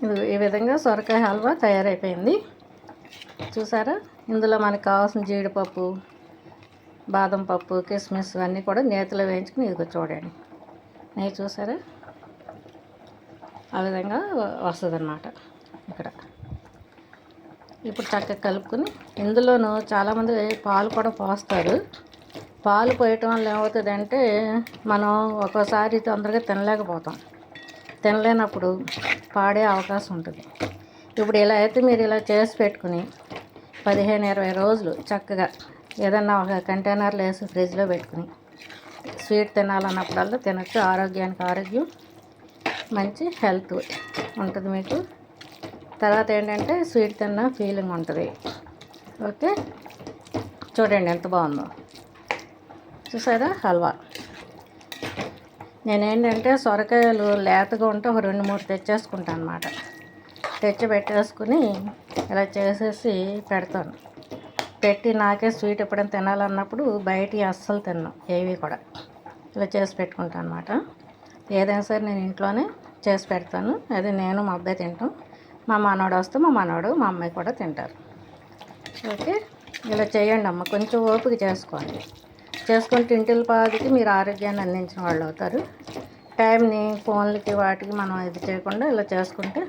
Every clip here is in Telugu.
ఇది ఈ విధంగా సొరకాయ హల్వా తయారైపోయింది. చూసారా? ఇందులో మనకు కావాల్సిన జీడిపప్పు, బాదం పప్పు, కిస్మిస్ అన్నీ కూడా నేతిలో వేయించుకుని ఇదిగో చూడండి. నెయ్యి చూసారా? ఆ విధంగా వస్తుందన్నమాట. ఇక్కడ ఇప్పుడు చక్కగా కలుపుకొని ఇందులోనూ చాలామంది పాలు కూడా పోస్తారు. పాలు పోయటం వల్ల ఏమవుతుందంటే మనం ఒక్కోసారి తొందరగా తినలేకపోతాం. తినలేనప్పుడు పాడే అవకాశం ఉంటుంది. ఇప్పుడు ఇలా అయితే మీరు ఇలా చేసి పెట్టుకుని 15-20 రోజులు చక్కగా ఏదన్నా ఒక కంటైనర్లో వేసి ఫ్రిడ్జ్లో పెట్టుకుని స్వీట్ తినాలన్నప్పుడల్లా తినచ్చు. ఆరోగ్యానికి ఆరోగ్యం, మంచి హెల్త్ ఉంటుంది మీకు. తర్వాత ఏంటంటే స్వీట్ తిన్న ఫీలింగ్ ఉంటుంది. ఓకే, చూడండి ఎంత బాగుందో. చూసారా హల్వా? నేనేంటంటే సొరకాయలు లేతగా ఉంటే ఒక 2-3 తెచ్చేసుకుంటాను అన్నమాట. తెచ్చి పెట్టేసుకుని ఇలా చేసేసి పెడతాను. పెట్టి నాకే స్వీట్ ఎప్పుడైనా తినాలన్నప్పుడు బయటివి అస్సలు తిన్నాను ఏవి కూడా. ఇలా చేసి పెట్టుకుంటాను అన్నమాట. ఏదైనా సరే నేను ఇంట్లోనే చేసి పెడతాను. అది నేను మా అబ్బాయి తింటాం. మా మనవడు వస్తే మా మనవడు మా అమ్మాయి కూడా తింటారు. ఓకే, ఇలా చేయండి అమ్మ. కొంచెం ఓపిక చేసుకోండి. చేసుకుంటే ఇంటిల పాదికి మీరు ఆరోగ్యాన్ని అందించిన వాళ్ళు అవుతారు. టైంని ఫోన్లకి వాటికి మనం ఇది చేయకుండా ఇలా చేసుకుంటే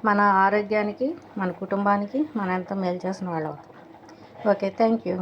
మన ఆరోగ్యానికి, మన కుటుంబానికి మనం ఎంతో మేలు చేసిన వాళ్ళు అవుతాం. Okay, thank you.